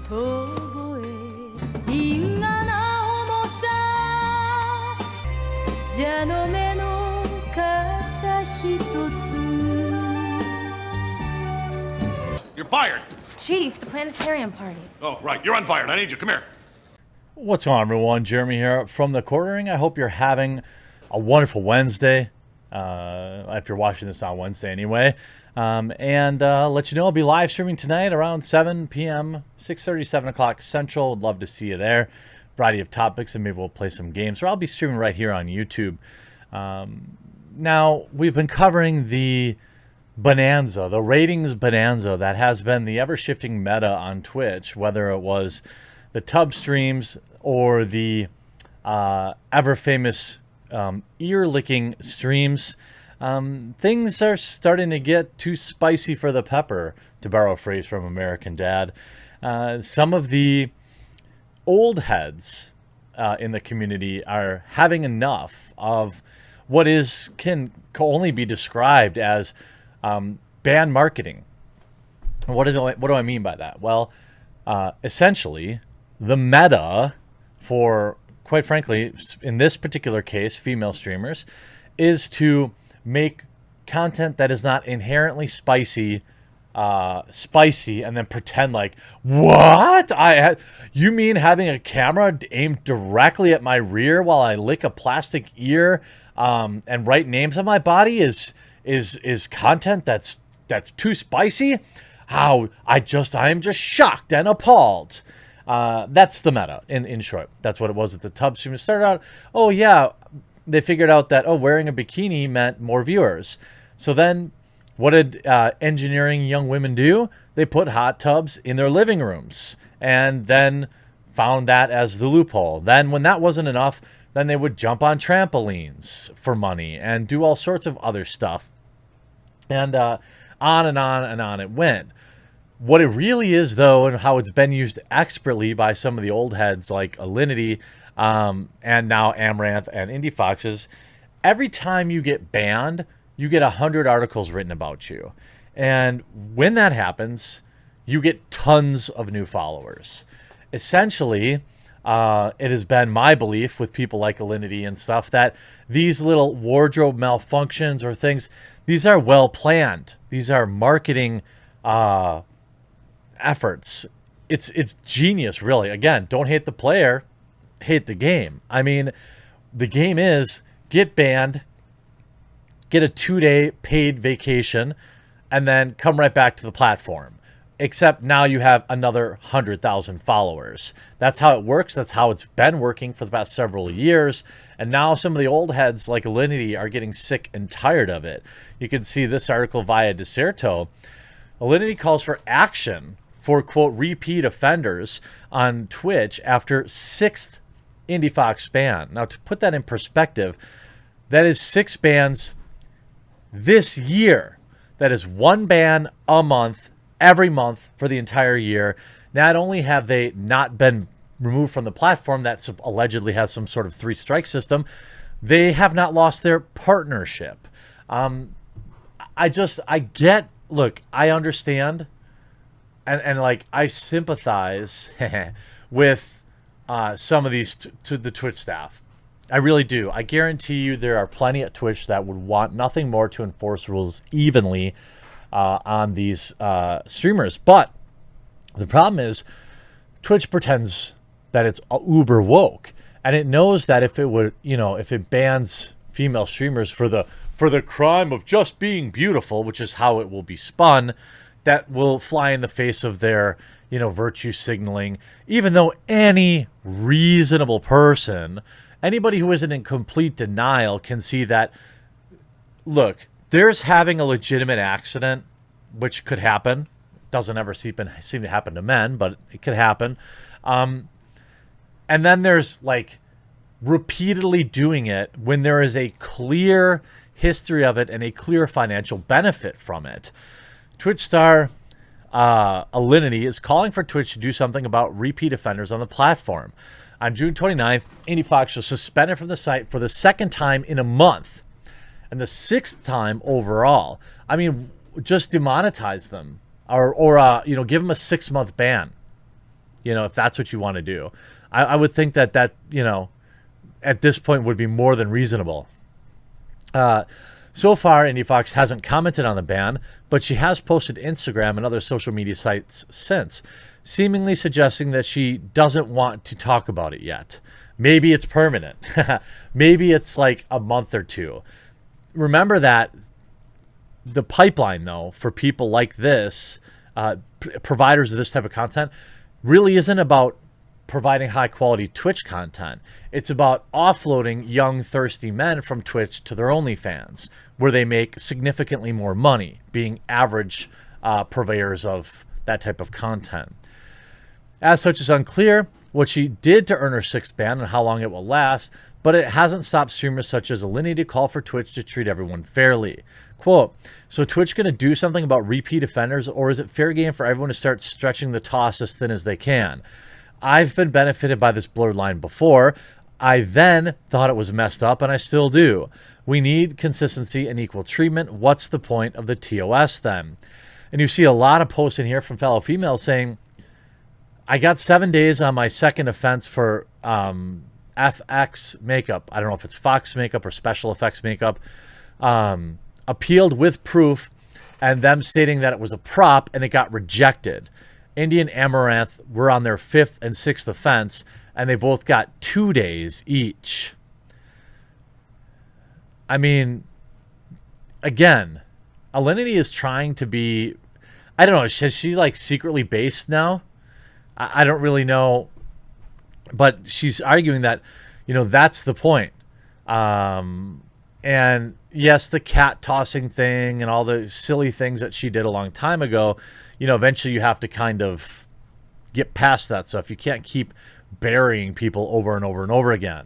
遠吠え因果な重さ蛇の目の傘一つ You're fired. Chief, the planetarium party. Oh, right. You're unfired. I need you. Come here. What's going on, everyone? Jeremy here from the Quartering. I hope you're having a wonderful Wednesday. If you're watching this on Wednesday anyway. And let you know I'll be live streaming tonight around 7 p.m., 6:30, 7 o'clock Central. Would love to see you there. Variety of topics, and maybe we'll play some games. Or I'll be streaming right here on YouTube. Now, we've been covering the bonanza, the ratings bonanza that has been the ever-shifting meta on Twitch, whether it was the tub streams or the ever-famous ear-licking streams. Things are starting to get too spicy for the pepper, to borrow a phrase from American Dad. Some of the old heads in the community are having enough of what can only be described as banned marketing. What do I mean by that? Well, essentially, the meta for, quite frankly, in this particular case, female streamers, is to make content that is not inherently spicy, and then pretend like, what? You mean having a camera aimed directly at my rear while I lick a plastic ear and write names on my body is content that's too spicy? I am just shocked and appalled. That's the meta in short. That's what it was at the tub stream. It started out, oh yeah, they figured out that wearing a bikini meant more viewers. So then what did engineering young women do? They put hot tubs in their living rooms and then found that as the loophole. Then when that wasn't enough, then they would jump on trampolines for money and do all sorts of other stuff. And on and on and on it went. What it really is, though, and how it's been used expertly by some of the old heads like Allinty and now Amouranth and IndieFoxx, is every time you get banned, you get 100 articles written about you. And when that happens, you get tons of new followers. Essentially, it has been my belief with people like Allinty and stuff that these little wardrobe malfunctions or things, these are well planned. These are marketing efforts. It's genius, really. Again, don't hate the player, hate the game. I mean, the game is get banned, get a 2-day paid vacation, and then come right back to the platform. Except now you have another 100,000 followers. That's how it works. That's how it's been working for the past several years. And now some of the old heads like Allinty are getting sick and tired of it. You can see this article via Deserto. Allinty calls for action for, quote, repeat offenders on Twitch after 6th IndieFoxx ban. Now, to put that in perspective, that is 6 bans this year. That is 1 ban a month, every month for the entire year. Not only have they not been removed from the platform that allegedly has some sort of 3-strike system, they have not lost their partnership. Look, I understand and like I sympathize with some of these to the Twitch staff. I really do. I guarantee you there are plenty at Twitch that would want nothing more to enforce rules evenly on these streamers. But the problem is Twitch pretends that it's uber woke, and it knows that if it bans female streamers for the crime of just being beautiful, which is how it will be spun, that will fly in the face of their virtue signaling, even though any reasonable person, anybody who isn't in complete denial, can see that, look, there's having a legitimate accident, which could happen. Doesn't ever seem to happen to men, but it could happen. And then there's like repeatedly doing it when there is a clear history of it and a clear financial benefit from it. Twitch star Allinty is calling for Twitch to do something about repeat offenders on the platform. On June 29th, IndieFoxx was suspended from the site for the 2nd time in a month and the 6th time overall. I mean, just demonetize them or give them a 6-month ban. if that's what you want to do. I would think that, at this point would be more than reasonable. So far, IndieFoxx hasn't commented on the ban, but she has posted Instagram and other social media sites since, seemingly suggesting that she doesn't want to talk about it yet. Maybe it's permanent. Maybe it's like a month or two. Remember that the pipeline, though, for people like this, providers of this type of content, really isn't about providing high-quality Twitch content. It's about offloading young, thirsty men from Twitch to their OnlyFans, where they make significantly more money, being average purveyors of that type of content. As such, it's unclear what she did to earn her 6th ban and how long it will last, but it hasn't stopped streamers such as Allinty to call for Twitch to treat everyone fairly. Quote, so Twitch going to do something about repeat offenders, or is it fair game for everyone to start stretching the toss as thin as they can? I've been benefited by this blurred line before. I then thought it was messed up, and I still do. We need consistency and equal treatment. What's the point of the TOS then? And you see a lot of posts in here from fellow females saying, I got 7 days on my second offense for FX makeup. I don't know if it's Fox makeup or special effects makeup. Appealed with proof, and them stating that it was a prop, and it got rejected. Indie and Amouranth were on their 5th and 6th offense, and they both got 2 days each. I mean, again, Allinty is trying to be, I don't know, is she like secretly based now? I don't really know, but she's arguing that, that's the point. And yes, the cat tossing thing and all the silly things that she did a long time ago, eventually you have to kind of get past that stuff. You can't keep burying people over and over and over again.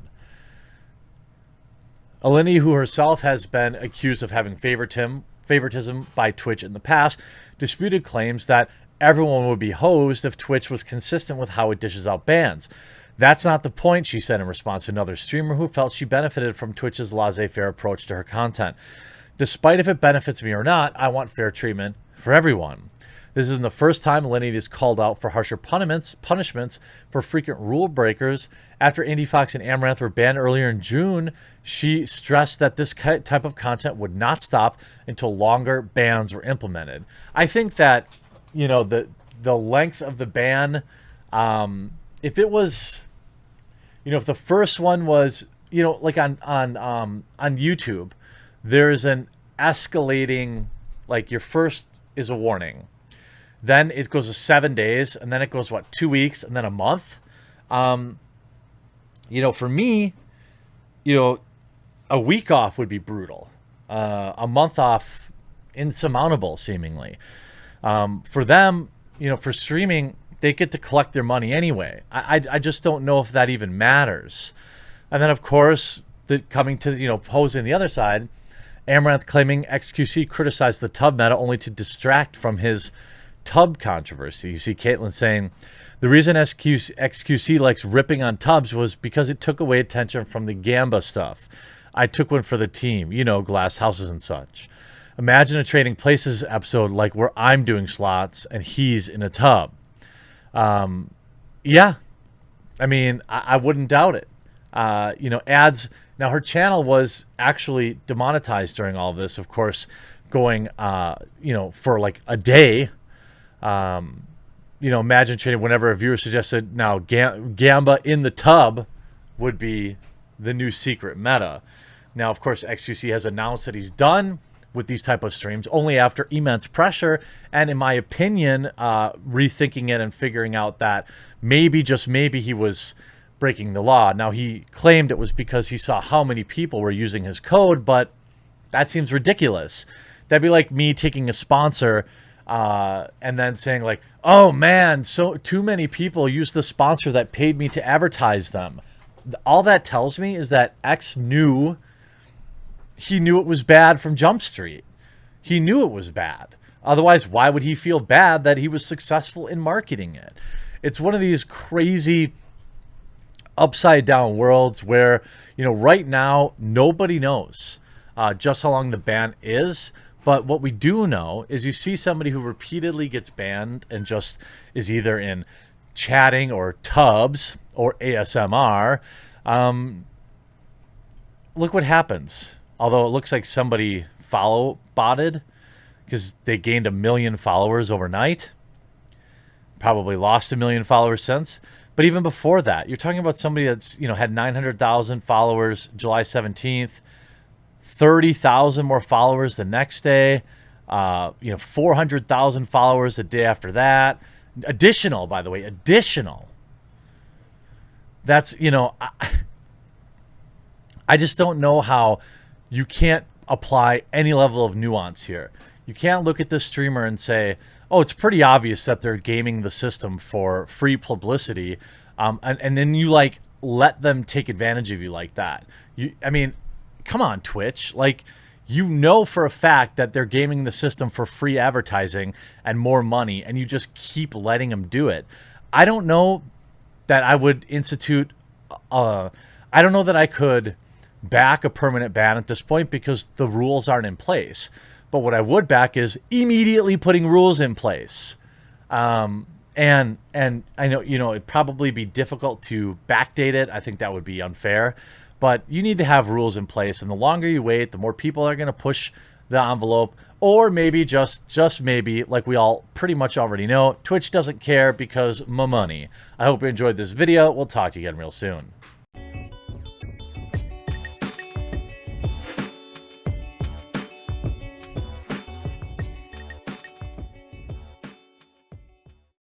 Allinty, who herself has been accused of having favoritism by Twitch in the past, disputed claims that everyone would be hosed if Twitch was consistent with how it dishes out bans. That's not the point, she said in response to another streamer who felt she benefited from Twitch's laissez-faire approach to her content. Despite if it benefits me or not, I want fair treatment for everyone. This isn't the first time Allinty is called out for harsher punishments for frequent rule breakers. After IndieFoxx and Amouranth were banned earlier in June, she stressed that this type of content would not stop until longer bans were implemented. I think that, the length of the ban, if it was, if the first one was, like on YouTube, there's an escalating, like your first is a warning. Then it goes to 7 days, and then it goes, 2 weeks, and then a month. For me, a week off would be brutal. A month off, insurmountable, seemingly. For them, for streaming, they get to collect their money anyway. I just don't know if that even matters. And then, of course, coming to, posing the other side, Amouranth claiming XQC criticized the tub meta only to distract from his tub controversy. You see Caitlin saying, the reason XQC likes ripping on tubs was because it took away attention from the Gamba stuff. I took one for the team, glass houses and such. Imagine a Trading Places episode like where I'm doing slots and he's in a tub. Yeah. I mean, I wouldn't doubt it. Ads. Now, her channel was actually demonetized during all of this, of course, going, for like a day. Imagine trading whenever a viewer suggested now Gamba in the tub would be the new secret meta. Now, of course, XQC has announced that he's done with these type of streams only after immense pressure and, in my opinion, rethinking it and figuring out that maybe, just maybe, he was breaking the law. Now, he claimed it was because he saw how many people were using his code, but that seems ridiculous. That'd be like me taking a sponsor and then saying like, oh man, so too many people use the sponsor that paid me to advertise them. All that tells me is that X knew it was bad from Jump Street. He knew it was bad. Otherwise, why would he feel bad that he was successful in marketing it? It's one of these crazy upside down worlds where, right now, nobody knows just how long the ban is. But what we do know is you see somebody who repeatedly gets banned and just is either in chatting or tubs or ASMR, look what happens. Although it looks like somebody botted because they gained 1 million followers overnight. Probably lost 1 million followers since. But even before that, you're talking about somebody that's, had 900,000 followers July 17th, 30,000 more followers the next day, 400,000 followers the day after that. Additional, by the way, additional. That's, I just don't know how you can't apply any level of nuance here. You can't look at this streamer and say, oh, it's pretty obvious that they're gaming the system for free publicity. And then you let them take advantage of you like that. Come on, Twitch. For a fact that they're gaming the system for free advertising and more money, and you just keep letting them do it. I don't know that I would institute, I don't know that I could back a permanent ban at this point because the rules aren't in place. But what I would back is immediately putting rules in place. And I know, it'd probably be difficult to backdate it. I think that would be unfair. But you need to have rules in place. And the longer you wait, the more people are going to push the envelope. Or maybe, just maybe, like we all pretty much already know, Twitch doesn't care because money. I hope you enjoyed this video. We'll talk to you again real soon.